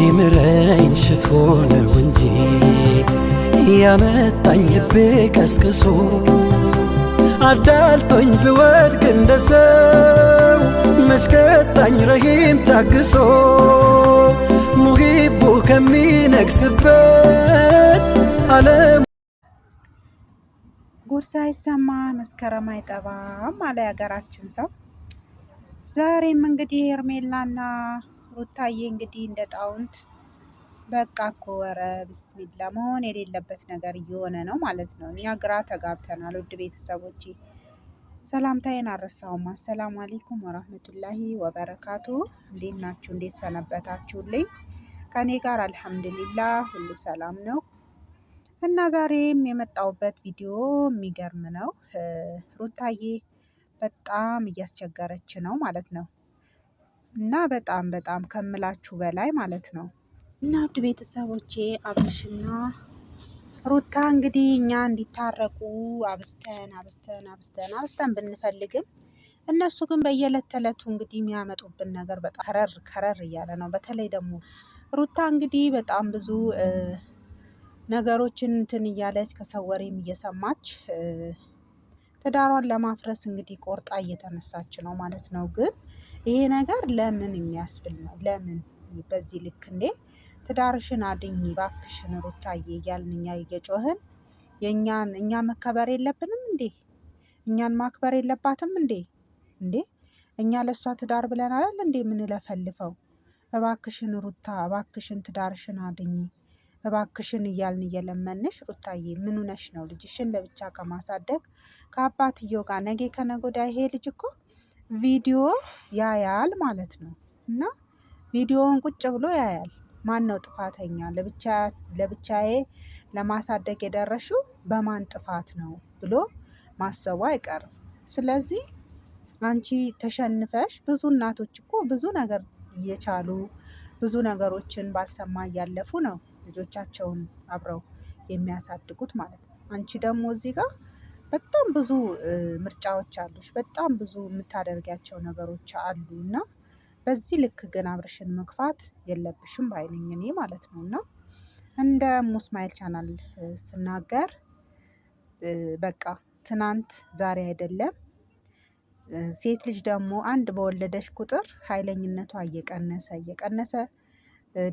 ሊምረኝ ሽቶ ነው እንጂ ያመጣኝ ልቤ ቀስቅሶ አዳልጦኝ ብወድቅ እንደ ሰው መሽከጣኝ ረሂም ታግሶ ሙሂቡ ከሚነግስበት ዓለም ጉድ ሳይሰማ መስከረም አይጠባም አለ ያገራችን ሰው። ዛሬም እንግዲህ ሄርሜላና ሩታዬ እንግዲህ እንደ ጣውንት በቃ እኮ ወረ ብስሚላ መሆን የሌለበት ነገር እየሆነ ነው ማለት ነው። እኛ ግራ ተጋብተናል። ውድ ቤተሰቦቼ ሰላምታዬን አልረሳሁም። አሰላሙ አለይኩም ወራህመቱላሂ ወበረካቱ። እንዴት ናችሁ? እንዴት ሰነበታችሁልኝ? ከኔ ጋር አልሐምዱሊላህ ሁሉ ሰላም ነው። እና ዛሬም የመጣሁበት ቪዲዮ የሚገርም ነው። ሩታዬ በጣም እያስቸገረች ነው ማለት ነው። እና በጣም ከምላችሁ በላይ ማለት ነው። እና ውድ ቤተሰቦቼ አብርሽና ሩታ እንግዲህ እኛ እንዲታረቁ አብስተን ብንፈልግም እነሱ ግን በየዕለት ተዕለቱ እንግዲህ የሚያመጡብን ነገር በጣም ከረር እያለ ነው። በተለይ ደግሞ ሩታ እንግዲህ በጣም ብዙ ነገሮችን እንትን እያለች ከሰው ወሬም እየሰማች ትዳሯን ለማፍረስ እንግዲህ ቆርጣ እየተነሳች ነው ማለት ነው። ግን ይሄ ነገር ለምን የሚያስብል ነው? ለምን በዚህ ልክ እንዴ? ትዳርሽን አድኝ ባክሽን ሩታዬ እያልን እኛ እየጮህን እኛ መከበር የለብንም እንዴ? እኛን ማክበር የለባትም እንዴ? እኛ ለእሷ ትዳር ብለን አይደል እንዴ የምንለፈልፈው? እባክሽን ሩታ እባክሽን ትዳርሽን አድኝ እባክሽን እያልን እየለመንሽ ሩታዬ ምን ሆነሽ ነው? ልጅሽን ለብቻ ከማሳደግ ከአባትየው ጋር ነገ ከነገ ወዲያ ይሄ ልጅ እኮ ቪዲዮ ያያል ማለት ነው። እና ቪዲዮውን ቁጭ ብሎ ያያል። ማን ነው ጥፋተኛ? ለብቻዬ ለማሳደግ የደረሽው በማን ጥፋት ነው ብሎ ማሰቡ አይቀርም። ስለዚህ አንቺ ተሸንፈሽ ብዙ እናቶች እኮ ብዙ ነገር እየቻሉ ብዙ ነገሮችን ባልሰማ እያለፉ ነው ልጆቻቸውን አብረው የሚያሳድጉት ማለት ነው። አንቺ ደግሞ እዚህ ጋር በጣም ብዙ ምርጫዎች አሉሽ። በጣም ብዙ የምታደርጊያቸው ነገሮች አሉ እና በዚህ ልክ ግን አብርሽን መግፋት የለብሽም ባይነኝ እኔ ማለት ነው። እና እንደ ሙስማኤል ቻናል ስናገር በቃ ትናንት ዛሬ አይደለም። ሴት ልጅ ደግሞ አንድ በወለደች ቁጥር ኃይለኝነቷ እየቀነሰ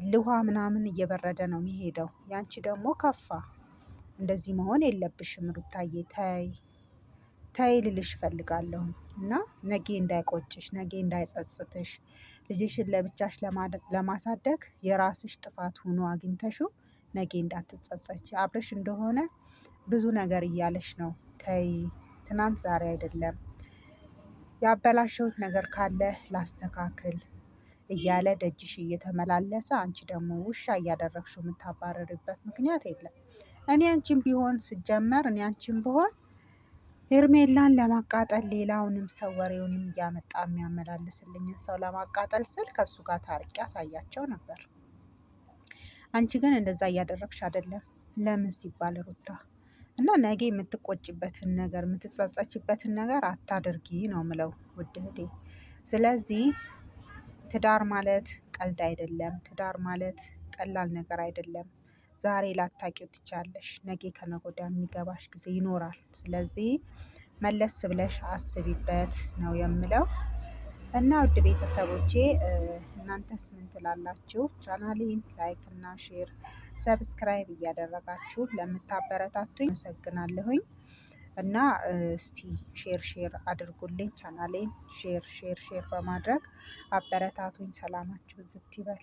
ልኋ ምናምን እየበረደ ነው የሚሄደው። ያንቺ ደግሞ ከፋ። እንደዚህ መሆን የለብሽም ሩታዬ። ተይ ልልሽ እፈልጋለሁ። እና ነገ እንዳይቆጭሽ፣ ነገ እንዳይጸጽትሽ፣ ልጅሽን ለብቻሽ ለማሳደግ የራስሽ ጥፋት ሆኖ አግኝተሽው ነገ እንዳትጸጸች። አብርሽ እንደሆነ ብዙ ነገር እያለሽ ነው። ተይ ትናንት ዛሬ አይደለም። ያበላሸሁት ነገር ካለ ላስተካክል እያለ ደጅሽ እየተመላለሰ አንቺ ደግሞ ውሻ እያደረግሽው የምታባረርበት ምክንያት የለም። እኔ አንቺን ብሆን ሄርሜላን ለማቃጠል ሌላውንም ሰው ወሬውንም እያመጣ የሚያመላልስልኝን ሰው ለማቃጠል ስል ከሱ ጋር ታርቄ ያሳያቸው ነበር። አንቺ ግን እንደዛ እያደረግሽ አይደለም። ለምን ሲባል ሩታ እና ነገ የምትቆጭበትን ነገር የምትጸጸችበትን ነገር አታድርጊ ነው ምለው ውድ እህቴ። ስለዚህ ትዳር ማለት ቀልድ አይደለም። ትዳር ማለት ቀላል ነገር አይደለም። ዛሬ ላታቂው ትቻለሽ፣ ነገ ከነገ ወዲያ የሚገባሽ ጊዜ ይኖራል። ስለዚህ መለስ ብለሽ አስቢበት ነው የምለው። እና ውድ ቤተሰቦቼ እናንተስ ምን ትላላችሁ? ቻናሌን ላይክ እና ሼር ሰብስክራይብ እያደረጋችሁ ለምታበረታቱኝ አመሰግናለሁኝ። እና እስቲ ሼር አድርጉልኝ። ቻናሌን ሼር በማድረግ አበረታቱኝ። ሰላማችሁ ዝት ይበል።